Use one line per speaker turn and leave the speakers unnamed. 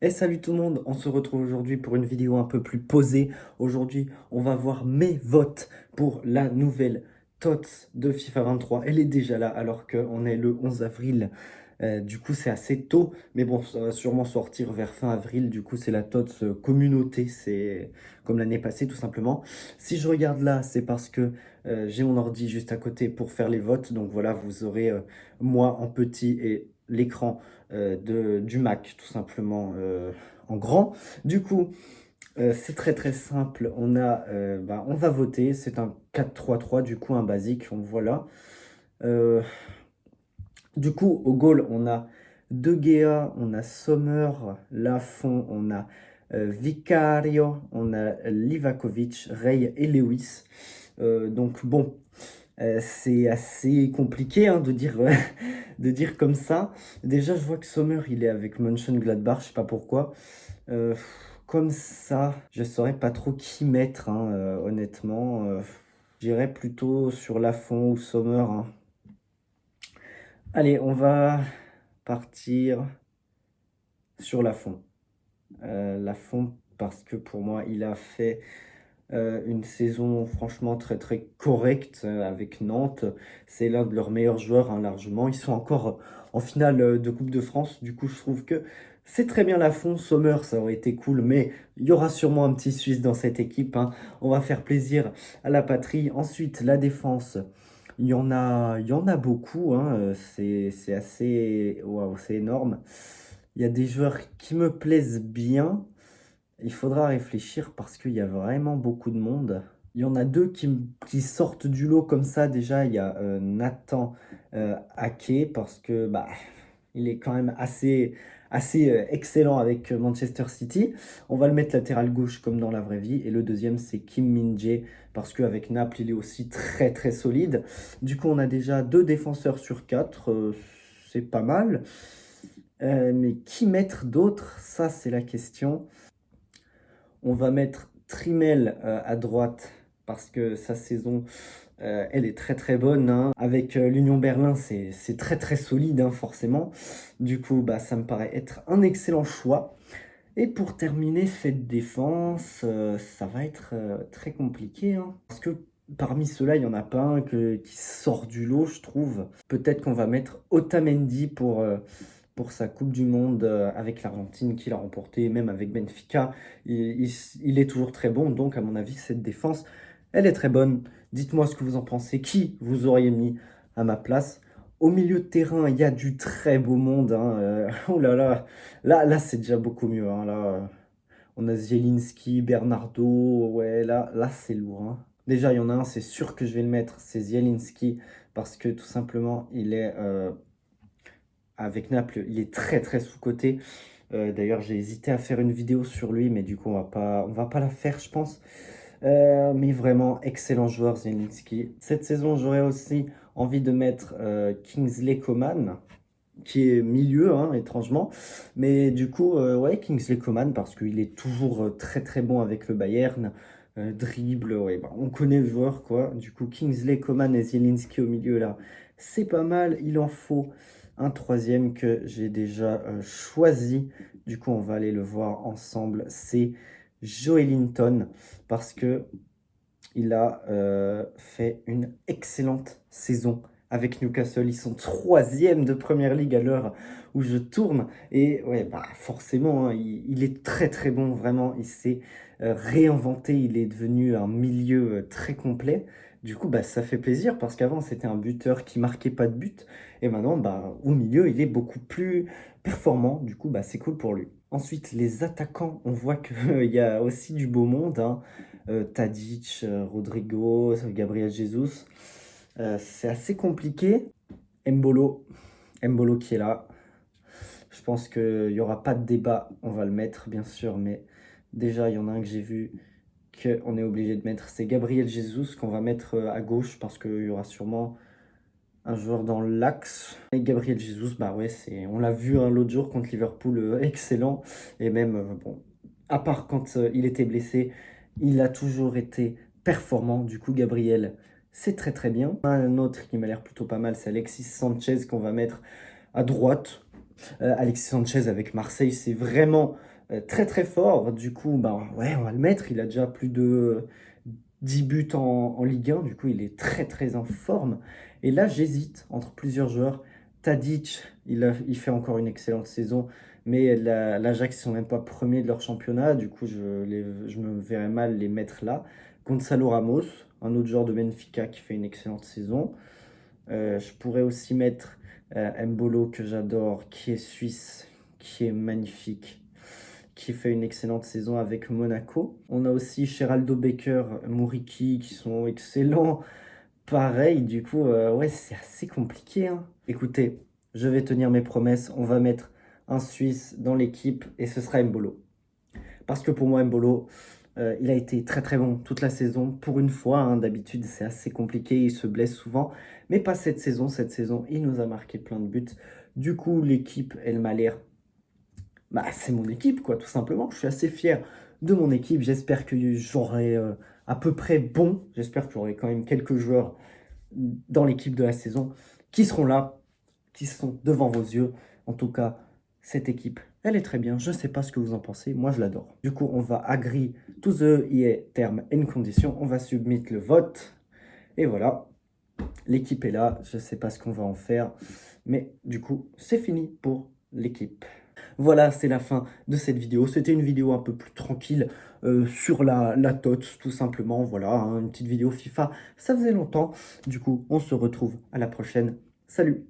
Et salut tout le monde, on se retrouve aujourd'hui pour une vidéo un peu plus posée. Aujourd'hui, on va voir mes votes pour la nouvelle TOTS de FIFA 23. Elle est déjà là alors qu'on est le 11 avril. Du coup, c'est assez tôt, mais bon, ça va sûrement sortir vers fin avril. Du coup, c'est la TOTS communauté, c'est comme l'année passée tout simplement. Si je regarde là, c'est parce que j'ai mon ordi juste à côté pour faire les votes. Donc voilà, vous aurez moi en petit et l'écran du Mac, tout simplement, en grand. Du coup, c'est très très simple. On va voter. C'est un 4-3-3, du coup, un basique. On voit là. Euh, du coup, au goal, on a De Gea, on a Sommer, Lafont, on a Vicario, on a Livakovic, Rey et Lewis. Donc bon, c'est assez compliqué hein, de dire, de dire comme ça. Déjà, je vois que Sommer, il est avec Mönchengladbach, je sais pas pourquoi. Euh, Comme ça, je saurais pas trop qui mettre, hein, honnêtement. J'irais plutôt sur Lafont ou Sommer, hein. Allez, on va partir sur Lafont. Lafont, parce que pour moi, il a fait une saison franchement très très correcte avec Nantes. C'est l'un de leurs meilleurs joueurs hein, largement. Ils sont encore en finale de Coupe de France. Du coup, je trouve que c'est très bien Lafont. Sommer, ça aurait été cool, mais il y aura sûrement un petit Suisse dans cette équipe, hein. On va faire plaisir à la patrie. Ensuite, la défense. Il y en a beaucoup, hein. C'est assez, waouh, c'est énorme. Il y a des joueurs qui me plaisent bien. Il faudra réfléchir parce qu'il y a vraiment beaucoup de monde. Il y en a deux qui sortent du lot comme ça. Déjà, il y a Nathan Ake parce que il est quand même assez excellent avec Manchester City. On va le mettre latéral gauche comme dans la vraie vie. Et le deuxième, c'est Kim Min-jae parce qu'avec Naples, il est aussi très très solide. Du coup, on a déjà deux défenseurs sur quatre. C'est pas mal. Mais qui mettre d'autre? Ça, c'est la question. On va mettre Trimel à droite parce que sa saison, elle est très très bonne, hein. Avec l'Union Berlin, c'est très très solide, hein, forcément. Du coup, ça me paraît être un excellent choix. Et pour terminer cette défense, ça va être très compliqué, hein, parce que parmi ceux-là, il n'y en a pas un qui sort du lot, je trouve. Peut-être qu'on va mettre Otamendi pour sa Coupe du Monde avec l'Argentine qu'il a remporté, même avec Benfica. Il est toujours très bon, donc à mon avis, cette défense, elle est très bonne. Dites-moi ce que vous en pensez. Qui vous auriez mis à ma place? Au milieu de terrain, il y a du très beau monde, hein. Oh là là, là c'est déjà beaucoup mieux, hein. Là, on a Zielinski, Bernardo. Ouais, là c'est lourd, hein. Déjà, il y en a un, c'est sûr que je vais le mettre, c'est Zielinski, parce que tout simplement, il est avec Naples, il est très très sous-coté. D'ailleurs, j'ai hésité à faire une vidéo sur lui, mais du coup, on va pas la faire, je pense. Mais vraiment, excellent joueur, Zielinski. Cette saison, j'aurais aussi envie de mettre Kingsley Coman, qui est milieu, hein, étrangement. Mais du coup, ouais, Kingsley Coman, parce qu'il est toujours très très bon avec le Bayern. Dribble, ouais, on connaît le joueur, quoi. Du coup, Kingsley Coman et Zielinski au milieu, là, c'est pas mal. Il en faut un troisième que j'ai déjà choisi. Du coup, on va aller le voir ensemble. C'est Joelinton, parce que il a fait une excellente saison avec Newcastle. Ils sont troisième de Première Ligue à l'heure où je tourne. Et ouais, forcément, hein, il est très très bon, vraiment. Il s'est réinventé. Il est devenu un milieu très complet. Du coup, ça fait plaisir parce qu'avant, c'était un buteur qui marquait pas de but. Et maintenant, au milieu, il est beaucoup plus performant. Du coup, c'est cool pour lui. Ensuite, les attaquants, on voit qu'il y a aussi du beau monde, hein. Tadic, Rodrigo, Gabriel Jesus. C'est assez compliqué. Mbolo, Mbolo qui est là. Je pense qu'il n'y aura pas de débat. On va le mettre, bien sûr. Mais déjà, il y en a un que j'ai vu qu'on est obligé de mettre. C'est Gabriel Jesus qu'on va mettre à gauche parce qu'il y aura sûrement un joueur dans l'axe. Et Gabriel Jesus, ouais, on l'a vu hein, l'autre jour contre Liverpool, excellent. Et même, bon, à part quand il était blessé, il a toujours été performant. Du coup, Gabriel, c'est très très bien. Un autre qui m'a l'air plutôt pas mal, c'est Alexis Sanchez qu'on va mettre à droite. Alexis Sanchez avec Marseille, c'est vraiment très très fort. Du coup, ben ouais, on va le mettre. Il a déjà plus de 10 buts en Ligue 1. Du coup, il est très très en forme. Et là, j'hésite entre plusieurs joueurs. Tadic, il fait encore une excellente saison. Mais l'Ajax, ils sont même pas premiers de leur championnat. Du coup, je me verrais mal les mettre là. Gonzalo Ramos, un autre joueur de Benfica qui fait une excellente saison. Je pourrais aussi mettre Mbolo, que j'adore, qui est suisse, qui est magnifique, qui fait une excellente saison avec Monaco. On a aussi Geraldo Becker, Muriqi, qui sont excellents. Pareil, du coup, ouais, c'est assez compliqué, hein. Écoutez, je vais tenir mes promesses. On va mettre un Suisse dans l'équipe et ce sera Mbolo. Parce que pour moi, Mbolo, il a été très très bon toute la saison. Pour une fois, hein, d'habitude, c'est assez compliqué, il se blesse souvent. Mais pas cette saison. Cette saison, il nous a marqué plein de buts. Du coup, l'équipe, elle m'a l'air... Bah, c'est mon équipe, quoi, tout simplement. Je suis assez fier de mon équipe. J'espère que j'aurai à peu près bon. J'espère qu'il y aurait quand même quelques joueurs dans l'équipe de la saison qui seront là, qui sont devant vos yeux. En tout cas, cette équipe, elle est très bien. Je ne sais pas ce que vous en pensez. Moi, je l'adore. Du coup, on va agree to the EA term and condition. On va submit le vote. Et voilà, l'équipe est là. Je ne sais pas ce qu'on va en faire. Mais du coup, c'est fini pour l'équipe. Voilà, c'est la fin de cette vidéo. C'était une vidéo un peu plus tranquille sur la TOTS, tout simplement. Voilà, hein, une petite vidéo FIFA. Ça faisait longtemps. Du coup, on se retrouve à la prochaine. Salut!